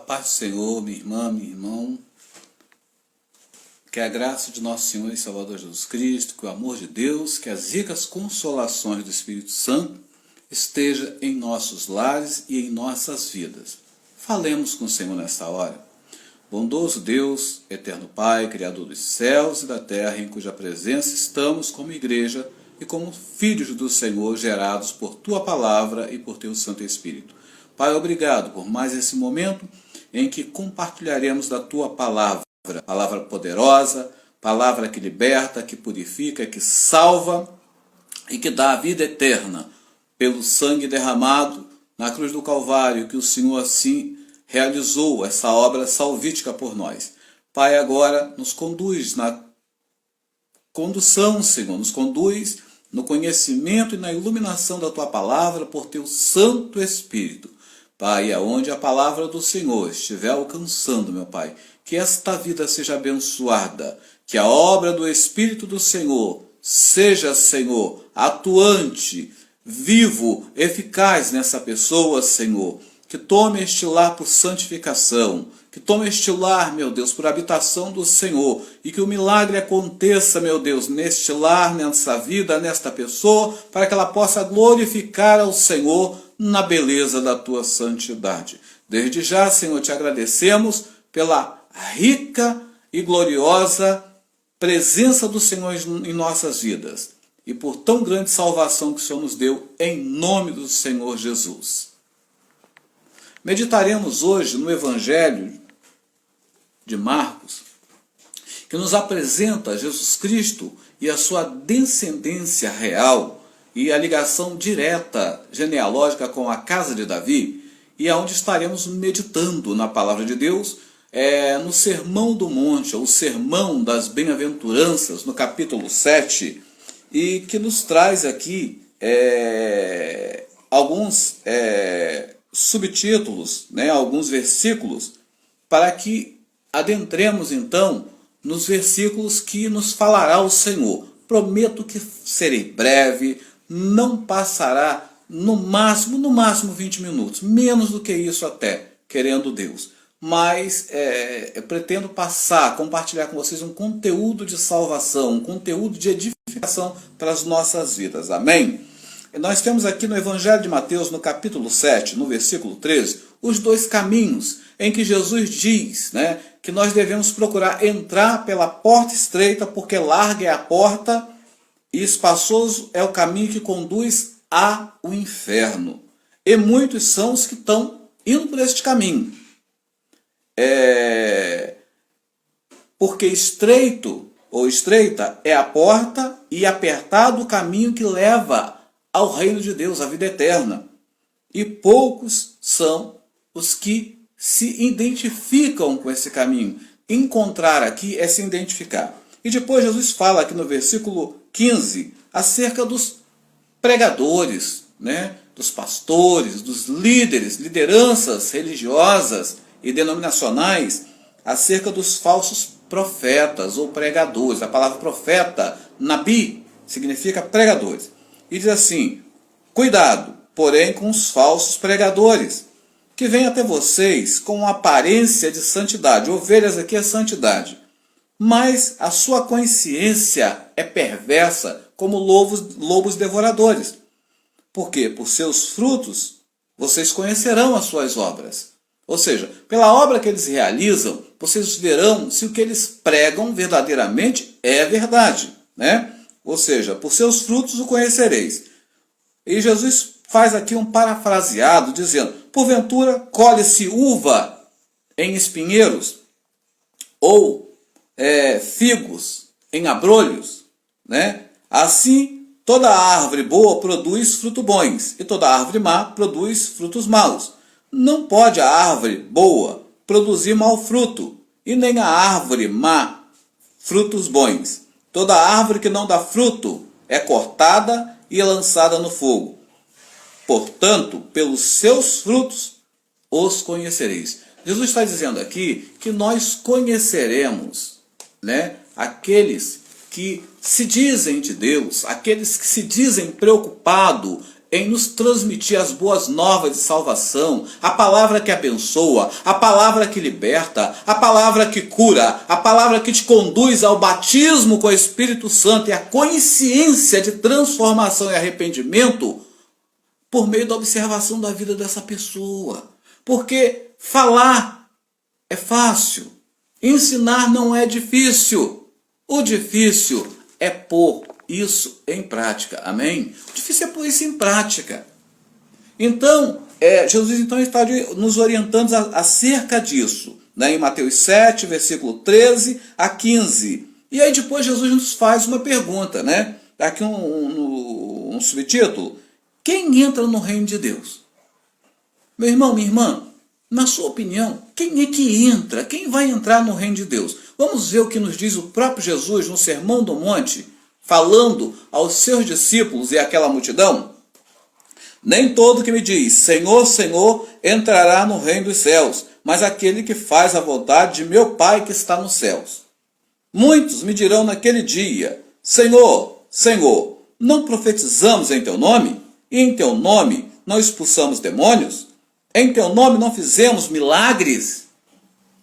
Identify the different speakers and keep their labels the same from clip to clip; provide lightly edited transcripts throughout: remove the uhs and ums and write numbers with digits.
Speaker 1: paz do Senhor, minha irmã, meu irmão. Que a graça de nosso Senhor e Salvador Jesus Cristo, que o amor de Deus, que as ricas consolações do Espírito Santo esteja em nossos lares e em nossas vidas. Falemos com o Senhor nesta hora. Bondoso Deus, eterno Pai, Criador dos céus e da terra, em cuja presença estamos como igreja e como filhos do Senhor, gerados por Tua palavra e por Teu Santo Espírito. Pai, obrigado por mais esse momento em que compartilharemos da Tua palavra poderosa, palavra que liberta, que purifica, que salva e que dá a vida eterna pelo sangue derramado na cruz do Calvário, que o Senhor assim realizou essa obra salvífica por nós. Pai, agora nos conduz na condução, Senhor, nos conduz no conhecimento e na iluminação da Tua palavra por Teu Santo Espírito. Pai, aonde a palavra do Senhor estiver alcançando, meu Pai, que esta vida seja abençoada, que a obra do Espírito do Senhor seja, Senhor, atuante, vivo, eficaz nessa pessoa, Senhor, que tome este lar por santificação, que tome este lar, meu Deus, por habitação do Senhor, e que o milagre aconteça, meu Deus, neste lar, nessa vida, nesta pessoa, para que ela possa glorificar ao Senhor na beleza da Tua santidade. Desde já, Senhor, te agradecemos pela rica e gloriosa presença do Senhor em nossas vidas e por tão grande salvação que o Senhor nos deu, em nome do Senhor Jesus. Meditaremos hoje no Evangelho de Marcos, que nos apresenta Jesus Cristo e a sua descendência real e a ligação direta genealógica com a casa de Davi, e aonde estaremos meditando na palavra de Deus, no Sermão do Monte, ou Sermão das Bem-aventuranças, no capítulo 7, e que nos traz aqui alguns subtítulos, alguns versículos, para que adentremos então nos versículos que nos falará o Senhor. Prometo que serei breve, não passará no máximo 20 minutos, menos do que isso até, querendo Deus. Mas eu pretendo compartilhar com vocês um conteúdo de salvação, um conteúdo de edificação para as nossas vidas. Amém? E nós temos aqui no Evangelho de Mateus, no capítulo 7, no versículo 13, os dois caminhos em que Jesus diz, que nós devemos procurar entrar pela porta estreita, porque larga é a porta e espaçoso é o caminho que conduz ao inferno. E muitos são os que estão indo por este caminho. Porque estreito ou estreita é a porta e apertado o caminho que leva ao reino de Deus, à vida eterna. E poucos são os que se identificam com esse caminho. Encontrar aqui é se identificar. E depois Jesus fala aqui no versículo 15 acerca dos pregadores, dos pastores, dos líderes, lideranças religiosas e denominacionais, acerca dos falsos profetas ou pregadores. A palavra profeta, nabi, significa pregadores. E diz assim: cuidado, porém, com os falsos pregadores, que vêm até vocês com aparência de santidade. Ovelhas aqui é santidade. Mas a sua consciência é perversa como lobos devoradores. Por quê? Por seus frutos vocês conhecerão as suas obras. Ou seja, pela obra que eles realizam, vocês verão se o que eles pregam verdadeiramente é verdade. Ou seja, por seus frutos o conhecereis. E Jesus faz aqui um parafraseado, dizendo: porventura colhe-se uva em espinheiros? Ou figos em abrolhos? Assim, toda árvore boa produz frutos bons, e toda árvore má produz frutos maus. Não pode a árvore boa produzir mau fruto, e nem a árvore má frutos bons. Toda árvore que não dá fruto é cortada e lançada no fogo. Portanto, pelos seus frutos os conhecereis. Jesus está dizendo aqui que nós conheceremos aqueles que se dizem de Deus, aqueles que se dizem preocupados em nos transmitir as boas novas de salvação, a palavra que abençoa, a palavra que liberta, a palavra que cura, a palavra que te conduz ao batismo com o Espírito Santo e a consciência de transformação e arrependimento por meio da observação da vida dessa pessoa. Porque falar é fácil, ensinar não é difícil. O difícil é pôr isso em prática, amém? O difícil é pôr isso em prática. Então, Jesus então está nos orientando acerca disso, né? Em Mateus 7, versículo 13 a 15. E aí depois Jesus nos faz uma pergunta, né? Aqui um subtítulo: quem entra no reino de Deus? Meu irmão, minha irmã, na sua opinião, quem é que entra? Quem vai entrar no reino de Deus? Vamos ver o que nos diz o próprio Jesus no Sermão do Monte, falando aos seus discípulos e àquela multidão. Nem todo que me diz, Senhor, Senhor, entrará no reino dos céus, mas aquele que faz a vontade de meu Pai que está nos céus. Muitos me dirão naquele dia, Senhor, Senhor, não profetizamos em teu nome? E em teu nome não expulsamos demônios? Em teu nome não fizemos milagres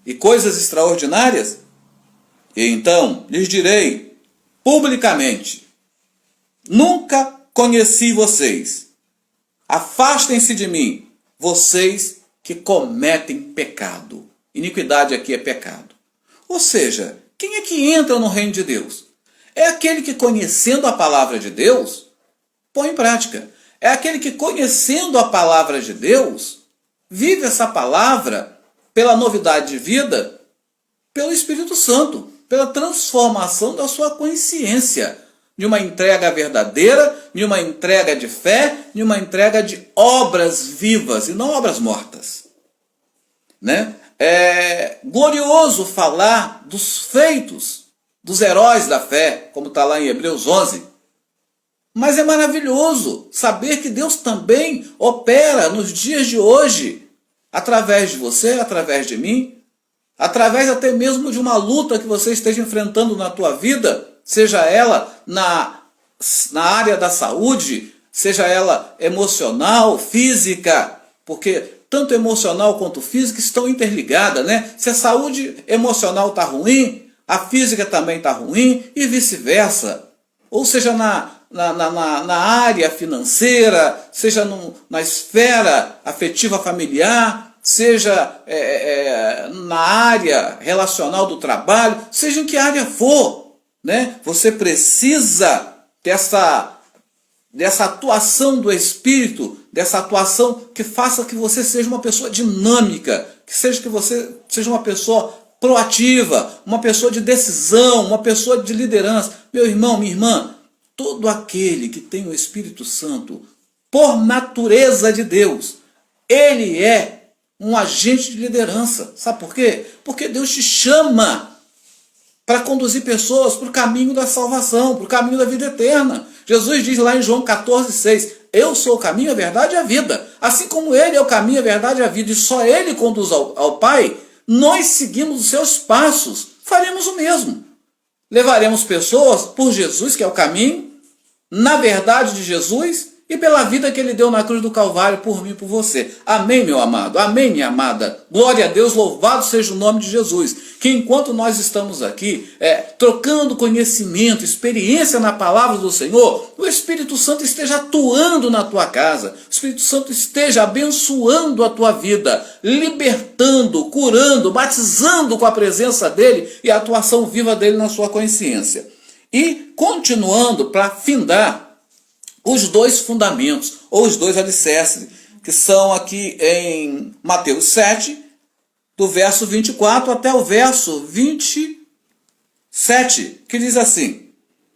Speaker 1: e coisas extraordinárias? E então lhes direi publicamente, nunca conheci vocês. Afastem-se de mim, vocês que cometem pecado. Iniquidade aqui é pecado. Ou seja, quem é que entra no reino de Deus? É aquele que, conhecendo a palavra de Deus, põe em prática. É aquele que, conhecendo a palavra de Deus, vive essa palavra pela novidade de vida, pelo Espírito Santo, pela transformação da sua consciência, de uma entrega verdadeira, de uma entrega de fé, de uma entrega de obras vivas e não obras mortas. Né? É glorioso falar dos feitos dos heróis da fé, como está lá em Hebreus 11. Mas é maravilhoso saber que Deus também opera nos dias de hoje, através de você, através de mim, através até mesmo de uma luta que você esteja enfrentando na tua vida, seja ela na área da saúde, seja ela emocional, física, porque tanto emocional quanto física estão interligadas, né? Se a saúde emocional está ruim, a física também está ruim e vice-versa. Ou seja, na área financeira, seja na esfera afetiva familiar, seja na área relacional do trabalho, seja em que área for, né? Você precisa dessa atuação do Espírito, dessa atuação que faça que você seja uma pessoa dinâmica, que você seja uma pessoa proativa, uma pessoa de decisão, uma pessoa de liderança. Meu irmão, minha irmã, todo aquele que tem o Espírito Santo, por natureza de Deus, ele é um agente de liderança. Sabe por quê? Porque Deus te chama para conduzir pessoas para o caminho da salvação, para o caminho da vida eterna. Jesus diz lá em João 14,6, eu sou o caminho, a verdade e a vida. Assim como ele é o caminho, a verdade e a vida, e só ele conduz ao Pai, nós seguimos os seus passos, faremos o mesmo. Levaremos pessoas por Jesus, que é o caminho, na verdade de Jesus e pela vida que ele deu na cruz do Calvário por mim e por você. Amém, meu amado? Amém, minha amada? Glória a Deus, louvado seja o nome de Jesus. Que enquanto nós estamos aqui trocando conhecimento, experiência na palavra do Senhor, o Espírito Santo esteja atuando na tua casa, o Espírito Santo esteja abençoando a tua vida, libertando, curando, batizando com a presença dele e a atuação viva dele na sua consciência. E continuando para findar os dois fundamentos, ou os dois alicerces, que são aqui em Mateus 7, do verso 24 até o verso 27, que diz assim: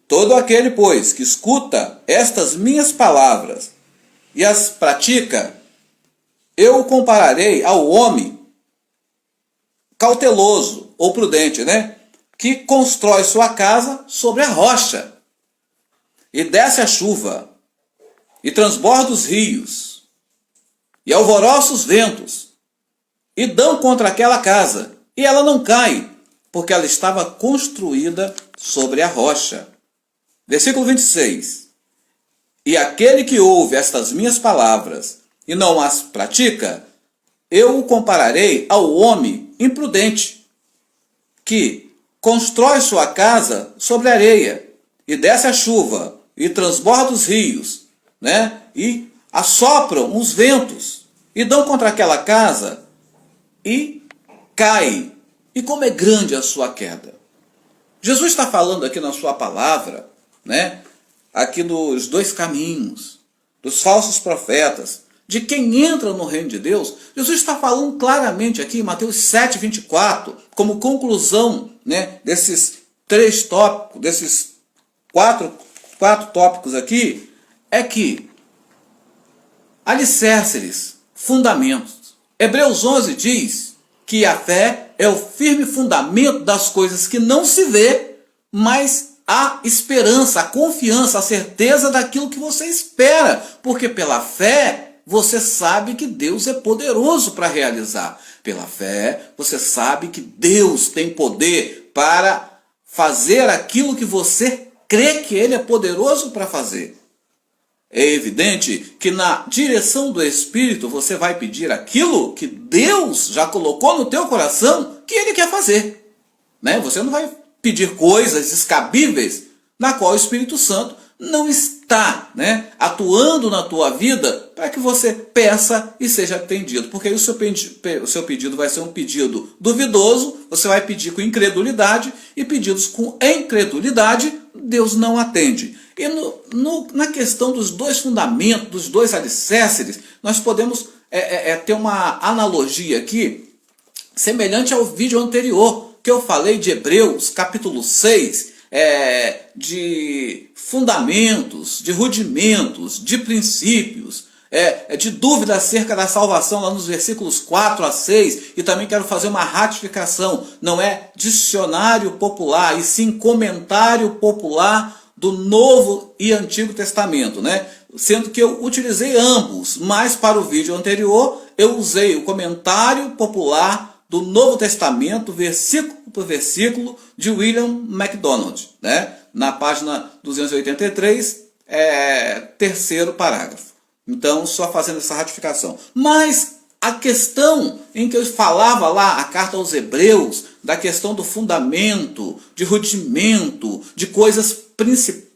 Speaker 1: todo aquele, pois, que escuta estas minhas palavras e as pratica, eu o compararei ao homem cauteloso, ou prudente, né? Que constrói sua casa sobre a rocha, e desce a chuva, e transborda os rios, e alvoroça os ventos, e dão contra aquela casa, e ela não cai, porque ela estava construída sobre a rocha. Versículo 26. E aquele que ouve estas minhas palavras e não as pratica, eu o compararei ao homem imprudente, que constrói sua casa sobre areia, e desce a chuva, e transborda os rios, né? E assopram os ventos, e dão contra aquela casa, e cai. E como é grande a sua queda. Jesus está falando aqui na sua palavra, né? Aqui dos dois caminhos, dos falsos profetas, de quem entra no reino de Deus. Jesus está falando claramente aqui em Mateus 7, 24, como conclusão, né, desses três tópicos, desses quatro tópicos aqui, é que alicerces, fundamentos. Hebreus 11 diz que a fé é o firme fundamento das coisas que não se vê, mas a esperança, a confiança, a certeza daquilo que você espera. Porque pela fé você sabe que Deus é poderoso para realizar. Pela fé você sabe que Deus tem poder para fazer aquilo que você crê que Ele é poderoso para fazer. É evidente que na direção do Espírito você vai pedir aquilo que Deus já colocou no teu coração que Ele quer fazer. Né? Você não vai pedir coisas descabíveis na qual o Espírito Santo não está, né, atuando na tua vida para que você peça e seja atendido. Porque aí o seu pedido vai ser um pedido duvidoso, você vai pedir com incredulidade, e pedidos com incredulidade Deus não atende. E na questão dos dois fundamentos, dos dois alicerces, nós podemos ter uma analogia aqui, semelhante ao vídeo anterior, que eu falei de Hebreus, capítulo 6, de fundamentos, de rudimentos, de princípios, de dúvida acerca da salvação, lá nos versículos 4 a 6, e também quero fazer uma ratificação, não é dicionário popular, e sim comentário popular do Novo e Antigo Testamento, né? Sendo que eu utilizei ambos, mas para o vídeo anterior eu usei o comentário popular do Novo Testamento, versículo por versículo, de William MacDonald, né? Na página 283, terceiro parágrafo. Então, só fazendo essa ratificação. Mas a questão em que eu falava lá, a carta aos Hebreus, da questão do fundamento, de rudimento, de coisas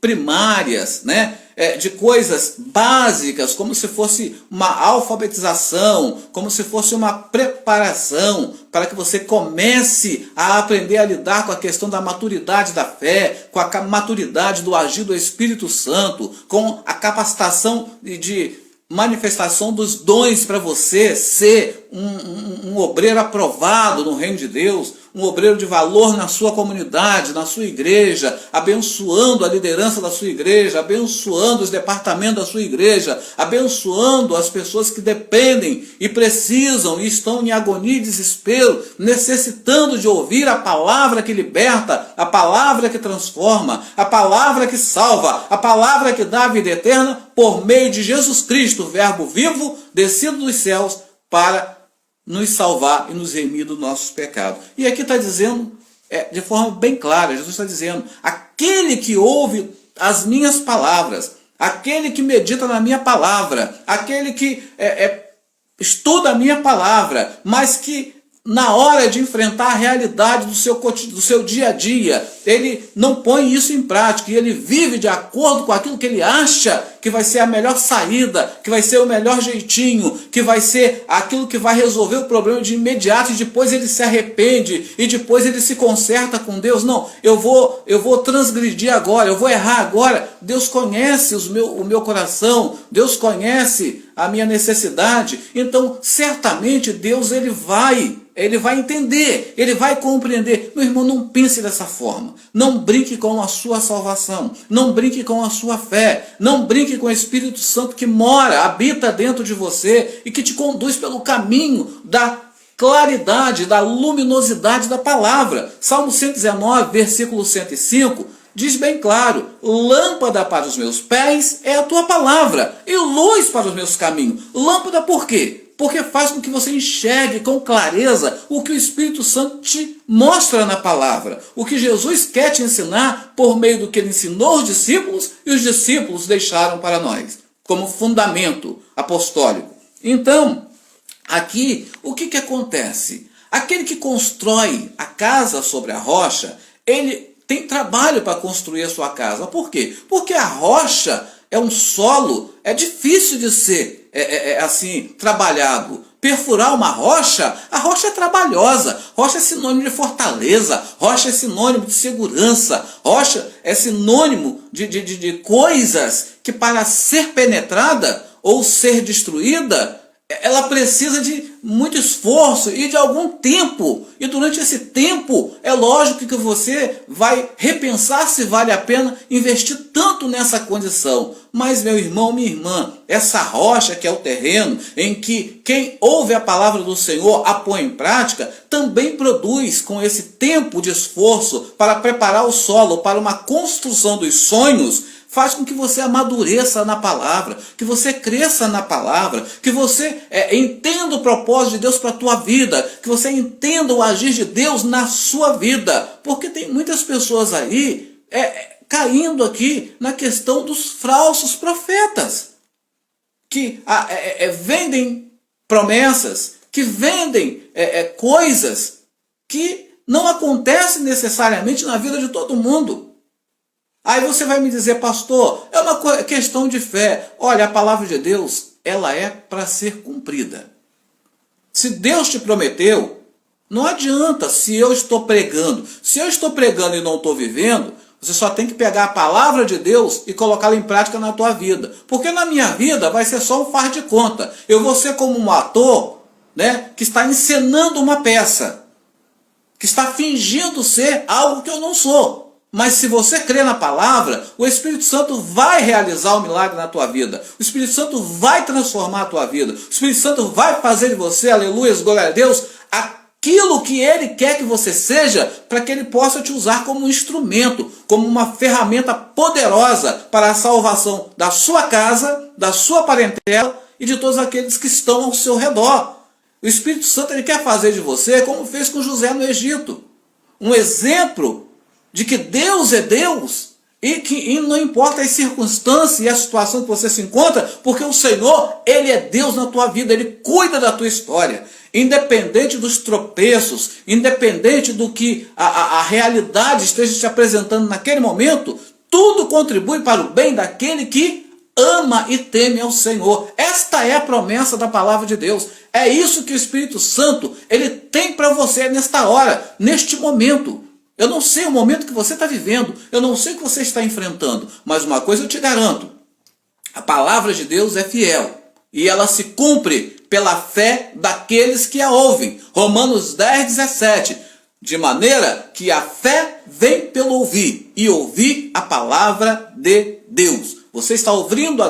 Speaker 1: primárias, né? De coisas básicas, como se fosse uma alfabetização, como se fosse uma preparação para que você comece a aprender a lidar com a questão da maturidade da fé, com a maturidade do agir do Espírito Santo, com a capacitação de manifestação dos dons para você ser um obreiro aprovado no reino de Deus, um obreiro de valor na sua comunidade, na sua igreja, abençoando a liderança da sua igreja, abençoando os departamentos da sua igreja, abençoando as pessoas que dependem e precisam e estão em agonia e desespero, necessitando de ouvir a palavra que liberta, a palavra que transforma, a palavra que salva, a palavra que dá a vida eterna por meio de Jesus Cristo, o Verbo vivo, descido dos céus para nos salvar e nos remir dos nossos pecados. E aqui está dizendo, de forma bem clara, Jesus está dizendo, aquele que ouve as minhas palavras, aquele que medita na minha palavra, aquele que estuda a minha palavra, mas que na hora de enfrentar a realidade do seu dia a dia, ele não põe isso em prática, e ele vive de acordo com aquilo que ele acha que vai ser a melhor saída, que vai ser o melhor jeitinho, que vai ser aquilo que vai resolver o problema de imediato, e depois ele se arrepende, e depois ele se conserta com Deus. Não, eu vou transgredir agora, eu vou errar agora. Deus conhece o meu coração, Deus conhece a minha necessidade, então certamente Deus ele vai entender, ele vai compreender. Meu irmão, não pense dessa forma. Não brinque com a sua salvação. Não brinque com a sua fé. Não brinque com o Espírito Santo que mora, habita dentro de você e que te conduz pelo caminho da claridade, da luminosidade da palavra. Salmo 119, versículo 105, diz bem claro: lâmpada para os meus pés é a tua palavra e luz para os meus caminhos. Lâmpada por quê? Porque faz com que você enxergue com clareza o que o Espírito Santo te mostra na palavra. O que Jesus quer te ensinar por meio do que ele ensinou os discípulos e os discípulos deixaram para nós, como fundamento apostólico. Então, aqui, o que acontece? Aquele que constrói a casa sobre a rocha, ele tem trabalho para construir a sua casa. Por quê? Porque a rocha é um solo, é difícil de ser assim trabalhado. Perfurar uma rocha, a rocha é trabalhosa, rocha é sinônimo de fortaleza, rocha é sinônimo de segurança, rocha é sinônimo de coisas que para ser penetrada ou ser destruída, ela precisa de muito esforço e de algum tempo. E durante esse tempo, é lógico que você vai repensar se vale a pena investir tanto nessa condição. Mas, meu irmão, minha irmã, essa rocha que é o terreno em que quem ouve a palavra do Senhor a põe em prática, também produz com esse tempo de esforço para preparar o solo para uma construção dos sonhos, faz com que você amadureça na palavra, que você cresça na palavra, que você entenda o propósito de Deus para a tua vida, que você entenda o agir de Deus na sua vida. Porque tem muitas pessoas aí caindo aqui na questão dos falsos profetas, que vendem promessas, que vendem coisas que não acontecem necessariamente na vida de todo mundo. Aí você vai me dizer, pastor, é uma questão de fé. Olha, a palavra de Deus, ela é para ser cumprida. Se Deus te prometeu, não adianta se eu estou pregando. Se eu estou pregando e não estou vivendo, você só tem que pegar a palavra de Deus e colocá-la em prática na tua vida. Porque na minha vida vai ser só um faz de conta. Eu vou ser como um ator, né, que está encenando uma peça, que está fingindo ser algo que eu não sou. Mas se você crê na palavra, o Espírito Santo vai realizar o milagre na tua vida. O Espírito Santo vai transformar a tua vida. O Espírito Santo vai fazer de você, aleluia, glória a Deus, aquilo que Ele quer que você seja, para que Ele possa te usar como um instrumento, como uma ferramenta poderosa para a salvação da sua casa, da sua parentela e de todos aqueles que estão ao seu redor. O Espírito Santo ele quer fazer de você como fez com José no Egito. Um exemplo de que Deus é Deus e que não importa as circunstâncias e a situação que você se encontra, porque o Senhor, Ele é Deus na tua vida, Ele cuida da tua história. Independente dos tropeços, independente do que a realidade esteja te apresentando naquele momento, tudo contribui para o bem daquele que ama e teme ao Senhor. Esta é a promessa da palavra de Deus. É isso que o Espírito Santo ele tem para você nesta hora, neste momento. Eu não sei o momento que você está vivendo, eu não sei o que você está enfrentando, mas uma coisa eu te garanto, a palavra de Deus é fiel e ela se cumpre pela fé daqueles que a ouvem. Romanos 10:17, de maneira que a fé vem pelo ouvir e ouvir a palavra de Deus. Você está ouvindo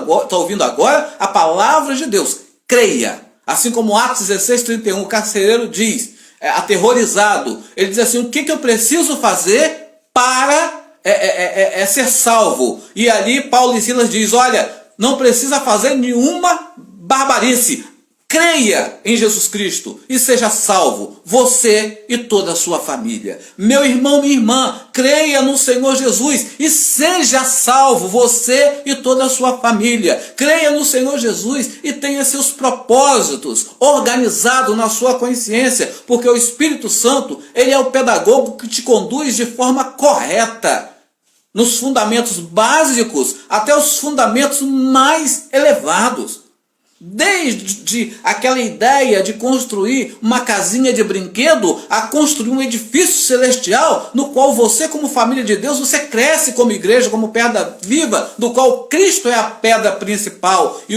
Speaker 1: agora a palavra de Deus, creia. Assim como Atos 16:31, o carcereiro diz, aterrorizado, ele diz assim, o que eu preciso fazer para ser salvo? E ali Paulo e Silas diz, olha, não precisa fazer nenhuma barbarice, creia em Jesus Cristo e seja salvo, você e toda a sua família. Meu irmão, minha irmã, creia no Senhor Jesus e seja salvo, você e toda a sua família. Creia no Senhor Jesus e tenha seus propósitos organizados na sua consciência, porque o Espírito Santo, ele é o pedagogo que te conduz de forma correta, nos fundamentos básicos até os fundamentos mais elevados. Desde aquela ideia de construir uma casinha de brinquedo a construir um edifício celestial no qual você, como família de Deus, você cresce como igreja, como pedra viva, do qual Cristo é a pedra principal. E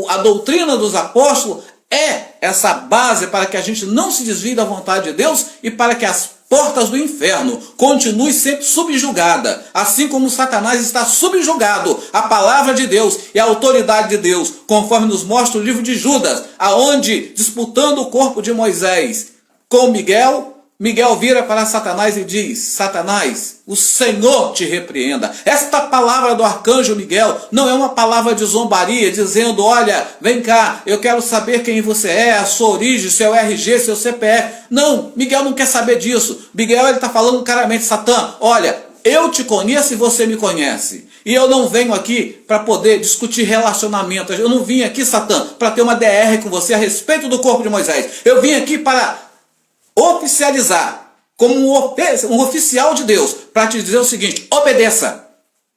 Speaker 1: a doutrina dos apóstolos é essa base para que a gente não se desvie da vontade de Deus e para que as portas do inferno continue sempre subjugada, assim como Satanás está subjugado à palavra de Deus e à autoridade de Deus, conforme nos mostra o livro de Judas, aonde, disputando o corpo de Moisés com Miguel, Miguel vira para Satanás e diz: Satanás, o Senhor te repreenda. Esta palavra do arcanjo Miguel não é uma palavra de zombaria, dizendo: olha, vem cá, eu quero saber quem você é, a sua origem, seu RG, seu CPF. Não, Miguel não quer saber disso. Miguel está falando claramente: Satã, olha, eu te conheço e você me conhece. E eu não venho aqui para poder discutir relacionamento. Eu não vim aqui, Satã, para ter uma DR com você a respeito do corpo de Moisés. Eu vim aqui para oficializar, como um oficial de Deus, para te dizer o seguinte: obedeça.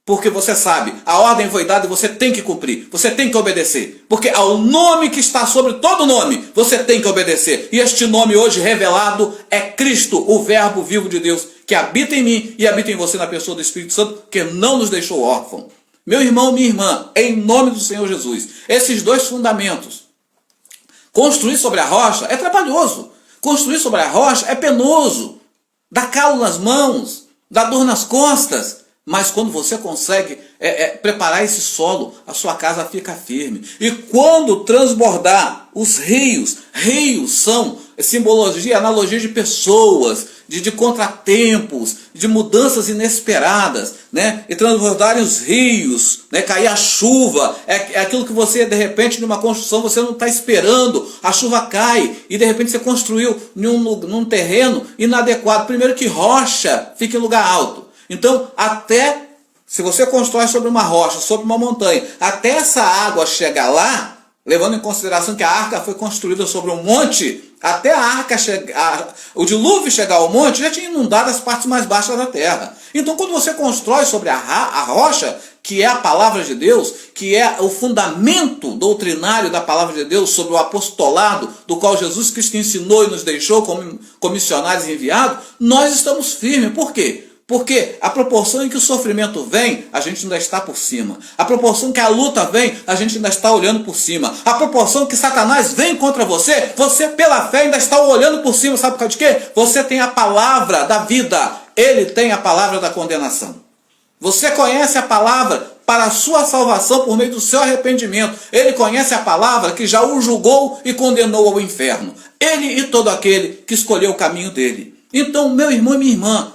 Speaker 1: Porque você sabe, a ordem foi dada e você tem que cumprir, você tem que obedecer. Porque ao nome que está sobre todo nome, você tem que obedecer. E este nome hoje revelado é Cristo, o Verbo vivo de Deus, que habita em mim e habita em você na pessoa do Espírito Santo, que não nos deixou órfão. Meu irmão, minha irmã, em nome do Senhor Jesus, esses dois fundamentos, construir sobre a rocha é trabalhoso. Construir sobre a rocha é penoso, dá calo nas mãos, dá dor nas costas, mas quando você consegue preparar esse solo, a sua casa fica firme. E quando transbordar os rios são simbologia, analogia de pessoas, de contratempos, de mudanças inesperadas, né? E transbordarem os rios, né? Cair a chuva, é aquilo que você, de repente, numa construção, você não está esperando, a chuva cai, e de repente você construiu num terreno inadequado. Primeiro que rocha fica em lugar alto. Então, até, se você constrói sobre uma rocha, sobre uma montanha, até essa água chegar lá, levando em consideração que a arca foi construída sobre um monte, até a arca chegar, o dilúvio chegar ao monte, já tinha inundado as partes mais baixas da terra. Então, quando você constrói sobre a rocha, que é a palavra de Deus, que é o fundamento doutrinário da palavra de Deus, sobre o apostolado, do qual Jesus Cristo ensinou e nos deixou como missionários enviados, nós estamos firmes. Por quê? Porque a proporção em que o sofrimento vem, a gente ainda está por cima. A proporção que a luta vem, a gente ainda está olhando por cima. A proporção que Satanás vem contra você, você pela fé ainda está olhando por cima. Sabe por causa de quê? Você tem a palavra da vida, ele tem a palavra da condenação. Você conhece a palavra para a sua salvação por meio do seu arrependimento. Ele conhece a palavra que já o julgou e condenou ao inferno. Ele e todo aquele que escolheu o caminho dele. Então, meu irmão e minha irmã,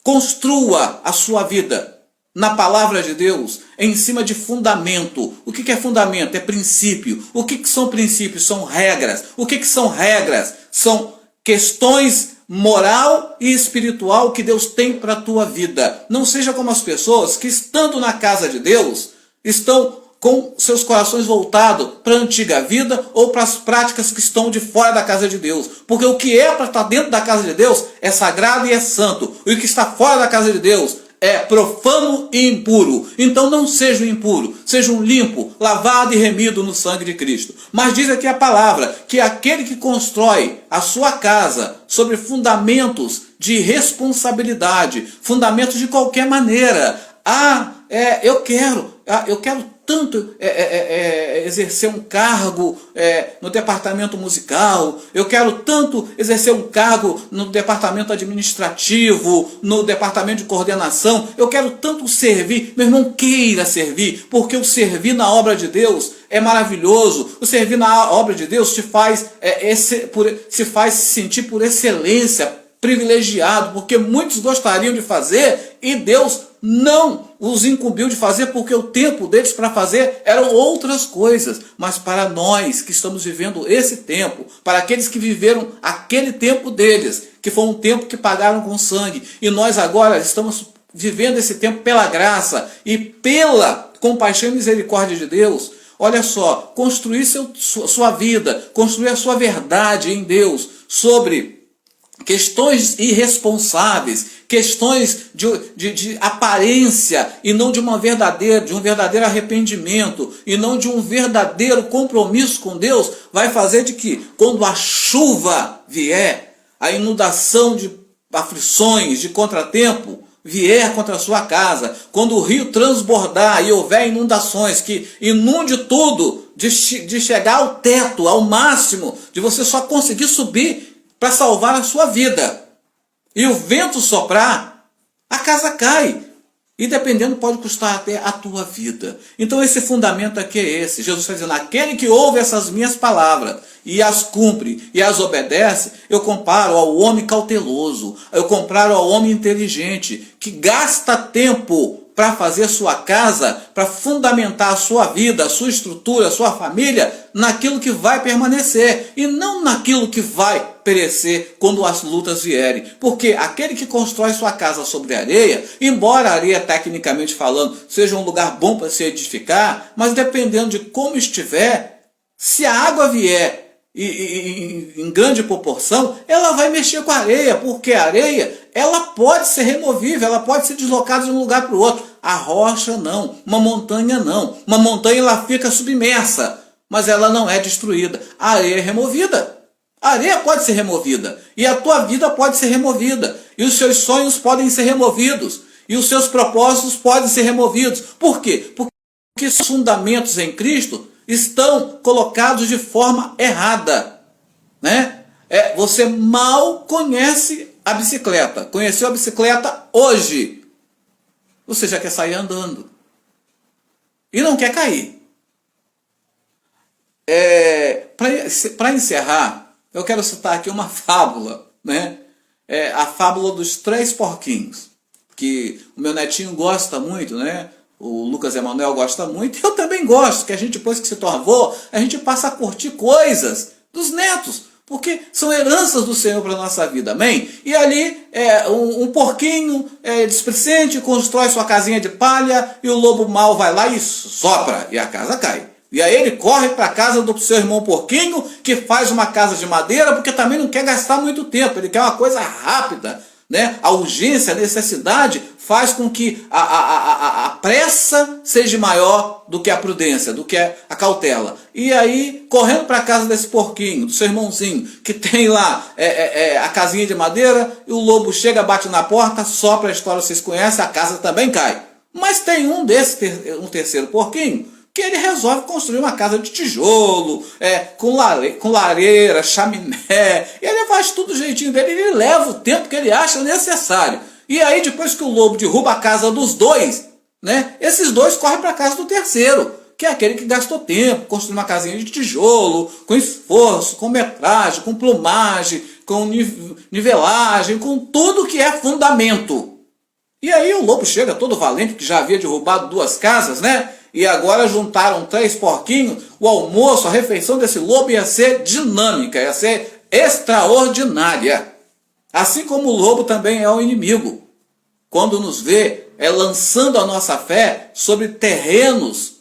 Speaker 1: construa a sua vida na palavra de Deus, em cima de fundamento. O que é fundamento? É princípio. O que são princípios? São regras. O que são regras? São questões moral e espiritual que Deus tem para a tua vida. Não seja como as pessoas que, estando na casa de Deus, estão com seus corações voltados para a antiga vida ou para as práticas que estão de fora da casa de Deus. Porque o que é para estar dentro da casa de Deus é sagrado e é santo. E o que está fora da casa de Deus é profano e impuro. Então não seja um impuro, seja um limpo, lavado e remido no sangue de Cristo. Mas diz aqui a palavra que aquele que constrói a sua casa sobre fundamentos de responsabilidade, fundamentos de qualquer maneira. Eu quero tanto exercer um cargo no departamento musical, eu quero tanto exercer um cargo no departamento administrativo, no departamento de coordenação, eu quero tanto servir. Meu irmão, queira servir, porque o servir na obra de Deus é maravilhoso. O servir na obra de Deus se faz sentir por excelência, privilegiado, porque muitos gostariam de fazer e Deus não os incumbiu de fazer, porque o tempo deles para fazer eram outras coisas. Mas para nós que estamos vivendo esse tempo, para aqueles que viveram aquele tempo deles, que foi um tempo que pagaram com sangue, e nós agora estamos vivendo esse tempo pela graça e pela compaixão e misericórdia de Deus. Olha só, construir sua vida, construir a sua verdade em Deus sobre questões irresponsáveis, questões de aparência e não de um verdadeiro arrependimento e não de um verdadeiro compromisso com Deus, vai fazer de que quando a chuva vier, a inundação de aflições, de contratempo, vier contra a sua casa, quando o rio transbordar e houver inundações que inunde tudo, de chegar ao teto, ao máximo, de você só conseguir subir para salvar a sua vida, e o vento soprar, a casa cai. E dependendo pode custar até a tua vida. Então esse fundamento aqui é esse. Jesus está dizendo, aquele que ouve essas minhas palavras e as cumpre e as obedece, eu comparo ao homem cauteloso, eu comparo ao homem inteligente, que gasta tempo para fazer sua casa, para fundamentar a sua vida, a sua estrutura, a sua família, naquilo que vai permanecer e não naquilo que vai perecer quando as lutas vierem. Porque aquele que constrói sua casa sobre areia, embora a areia, tecnicamente falando, seja um lugar bom para se edificar, mas dependendo de como estiver, se a água vier em grande proporção, ela vai mexer com a areia, porque a areia ela pode ser removível, ela pode ser deslocada de um lugar para o outro. A rocha não, uma montanha não. Uma montanha ela fica submersa, mas ela não é destruída. A areia é removida. A areia pode ser removida, e a tua vida pode ser removida, e os seus sonhos podem ser removidos, e os seus propósitos podem ser removidos. Por quê? Porque os fundamentos em Cristo estão colocados de forma errada, né? Você mal conhece a bicicleta. Conheceu a bicicleta hoje. Você já quer sair andando. E não quer cair. Para encerrar, eu quero citar aqui uma fábula, né? A fábula dos 3 porquinhos. Que o meu netinho gosta muito, né? O Lucas Emanuel gosta muito, e eu também gosto, que a gente, depois que se torna avô, a gente passa a curtir coisas dos netos, porque são heranças do Senhor para a nossa vida, amém? E ali, um porquinho displicente constrói sua casinha de palha, e o lobo mau vai lá e sopra, e a casa cai. E aí ele corre para a casa do seu irmão porquinho, que faz uma casa de madeira, porque também não quer gastar muito tempo, ele quer uma coisa rápida, né? A urgência, a necessidade faz com que a pressa seja maior do que a prudência, do que a cautela. E aí, correndo para a casa desse porquinho, do seu irmãozinho, que tem lá a casinha de madeira, e o lobo chega, bate na porta, sopra a história, vocês conhecem, a casa também cai. Mas tem um terceiro porquinho, que ele resolve construir uma casa de tijolo, com lareira, chaminé, e ele faz tudo do jeitinho dele, ele leva o tempo que ele acha necessário. E aí, depois que o lobo derruba a casa dos dois, né, esses dois correm para a casa do terceiro, que é aquele que gastou tempo, construindo uma casinha de tijolo, com esforço, com metragem, com plumagem, com nivelagem, com tudo que é fundamento. E aí o lobo chega todo valente, que já havia derrubado 2 casas, né? E agora juntaram 3 porquinhos, o almoço, a refeição desse lobo ia ser dinâmica, ia ser extraordinária. Assim como o lobo também é o inimigo. Quando nos vê lançando a nossa fé sobre terrenos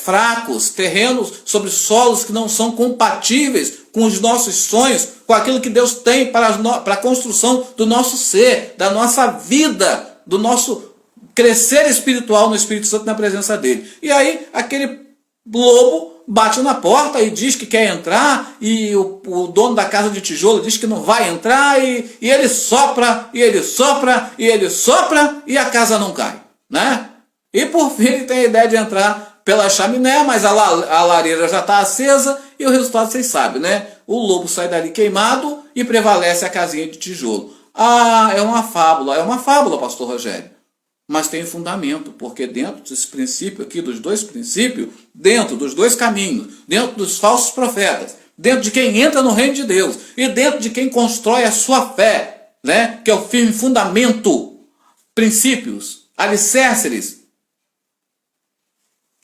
Speaker 1: fracos, terrenos sobre solos que não são compatíveis com os nossos sonhos, com aquilo que Deus tem para a construção do nosso ser, da nossa vida, do nosso crescer espiritual no Espírito Santo, na presença dele. E aí aquele lobo bate na porta e diz que quer entrar, e o dono da casa de tijolo diz que não vai entrar, e ele sopra, e ele sopra, e ele sopra, e a casa não cai, né? E por fim ele tem a ideia de entrar pela chaminé, mas a lareira já está acesa, e o resultado vocês sabem, né? O lobo sai dali queimado e prevalece a casinha de tijolo. É uma fábula, pastor Rogério. Mas tem fundamento, porque dentro desse princípio aqui, dos 2 princípios, dentro dos 2 caminhos, dentro dos falsos profetas, dentro de quem entra no reino de Deus, e dentro de quem constrói a sua fé, né, que é o firme fundamento, princípios, alicerces,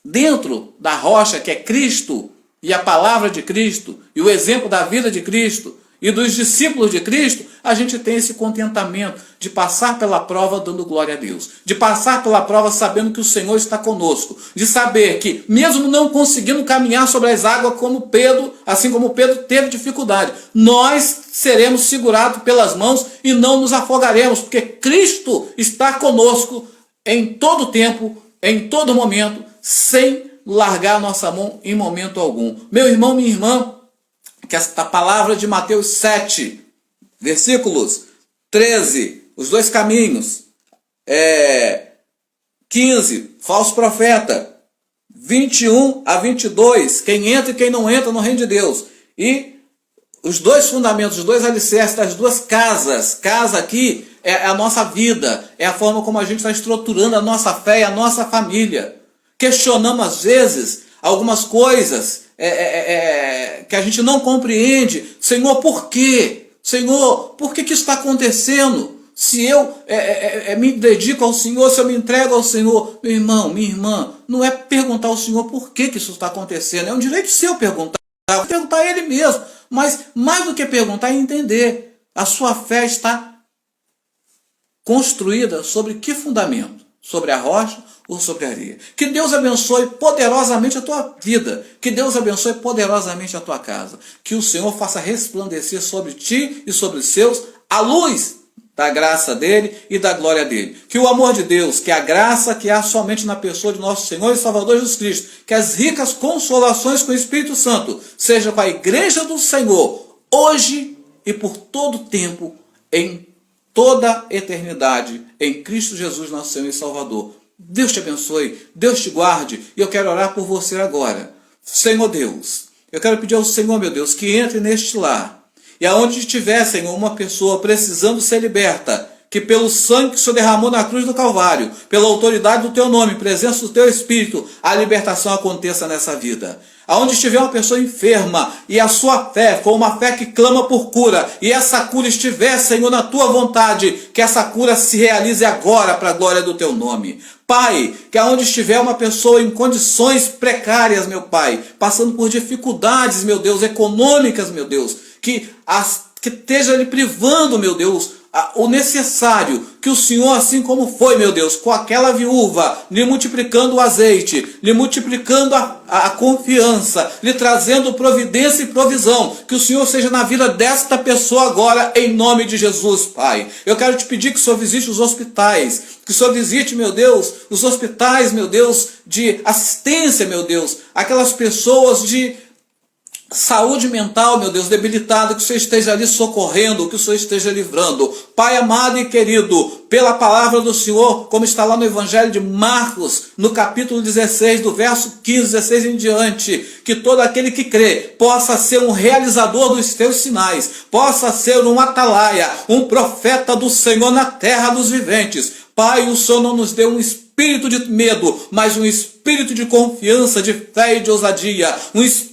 Speaker 1: dentro da rocha que é Cristo, e a palavra de Cristo, e o exemplo da vida de Cristo, e dos discípulos de Cristo, a gente tem esse contentamento de passar pela prova dando glória a Deus, de passar pela prova sabendo que o Senhor está conosco, de saber que, mesmo não conseguindo caminhar sobre as águas como Pedro, assim como Pedro teve dificuldade, nós seremos segurados pelas mãos e não nos afogaremos, porque Cristo está conosco em todo tempo, em todo momento, sem largar a nossa mão em momento algum. Meu irmão, minha irmã, que esta palavra de Mateus 7, versículos 13, os 2 caminhos, 15, falso profeta, 21 a 22, quem entra e quem não entra no reino de Deus, e os 2 fundamentos, os 2 alicerces das 2 casas, casa aqui é a nossa vida, é a forma como a gente está estruturando a nossa fé e a nossa família. Questionamos às vezes algumas coisas que a gente não compreende. Senhor, por quê? Senhor, por que isso está acontecendo? Se eu me dedico ao Senhor, se eu me entrego ao Senhor, meu irmão, minha irmã, não é perguntar ao Senhor por que isso está acontecendo. É um direito seu perguntar a Ele mesmo. Mas mais do que perguntar é entender. A sua fé está construída sobre que fundamento? Sobre a rocha ou sobre a areia? Que Deus abençoe poderosamente a tua vida. Que Deus abençoe poderosamente a tua casa. Que o Senhor faça resplandecer sobre ti e sobre os seus a luz da graça dele e da glória dele. Que o amor de Deus, que a graça que há somente na pessoa de nosso Senhor e Salvador Jesus Cristo, que as ricas consolações com o Espírito Santo, seja com a igreja do Senhor, hoje e por todo o tempo, em toda a eternidade, em Cristo Jesus, nosso Senhor e Salvador. Deus te abençoe, Deus te guarde, e eu quero orar por você agora. Senhor Deus, eu quero pedir ao Senhor, meu Deus, que entre neste lar, e aonde estiver, Senhor, uma pessoa precisando ser liberta, que pelo sangue que o Senhor derramou na cruz do Calvário, pela autoridade do teu nome, presença do teu Espírito, a libertação aconteça nessa vida. Aonde estiver uma pessoa enferma e a sua fé for uma fé que clama por cura, e essa cura estiver, Senhor, na tua vontade, que essa cura se realize agora para a glória do teu nome. Pai, que aonde estiver uma pessoa em condições precárias, meu Pai, passando por dificuldades, meu Deus, econômicas, meu Deus, que esteja lhe privando, meu Deus, o necessário, que o Senhor, assim como foi, meu Deus, com aquela viúva, lhe multiplicando o azeite, lhe multiplicando a confiança, lhe trazendo providência e provisão, que o Senhor seja na vida desta pessoa agora, em nome de Jesus, Pai. Eu quero te pedir que o Senhor visite os hospitais, que o Senhor visite, meu Deus, os hospitais, meu Deus, de assistência, meu Deus, aquelas pessoas de saúde mental, meu Deus, debilitada, que o Senhor esteja ali socorrendo, que o Senhor esteja livrando. Pai amado e querido, pela palavra do Senhor, como está lá no Evangelho de Marcos, no capítulo 16, do verso 15, 16 em diante, que todo aquele que crê possa ser um realizador dos teus sinais, possa ser um atalaia, um profeta do Senhor na terra dos viventes. Pai, o Senhor não nos deu um espírito de medo, mas um espírito de confiança, de fé e de ousadia, um espírito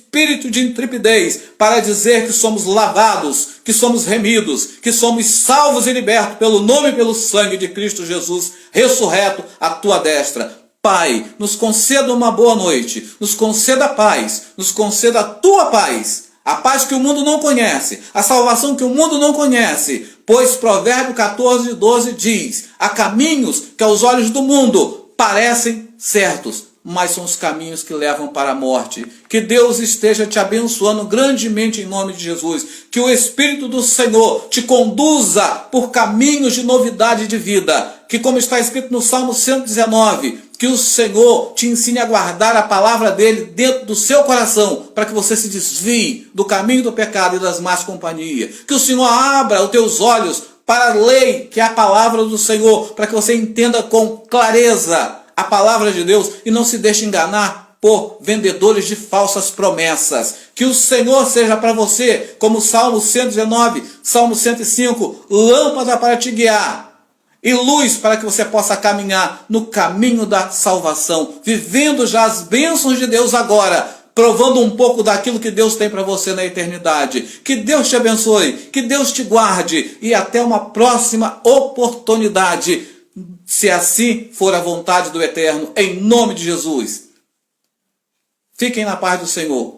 Speaker 1: de intrepidez, para dizer que somos lavados, que somos remidos, que somos salvos e libertos pelo nome e pelo sangue de Cristo Jesus, ressurreto à tua destra. Pai, nos conceda uma boa noite, nos conceda paz, nos conceda a tua paz, a paz que o mundo não conhece, a salvação que o mundo não conhece, pois Provérbio 14, 12 diz: há caminhos que aos olhos do mundo parecem certos, mas são os caminhos que levam para a morte. Que Deus esteja te abençoando grandemente em nome de Jesus. Que o Espírito do Senhor te conduza por caminhos de novidade de vida. Que, como está escrito no Salmo 119, que o Senhor te ensine a guardar a palavra dele dentro do seu coração, para que você se desvie do caminho do pecado e das más companhias. Que o Senhor abra os teus olhos para a lei, que é a palavra do Senhor, para que você entenda com clareza a palavra de Deus e não se deixe enganar por vendedores de falsas promessas. Que o Senhor seja para você, como Salmo 119, Salmo 105, lâmpada para te guiar e luz para que você possa caminhar no caminho da salvação, vivendo já as bênçãos de Deus agora, provando um pouco daquilo que Deus tem para você na eternidade. Que Deus te abençoe, que Deus te guarde e até uma próxima oportunidade, se assim for a vontade do Eterno, em nome de Jesus. Fiquem na paz do Senhor.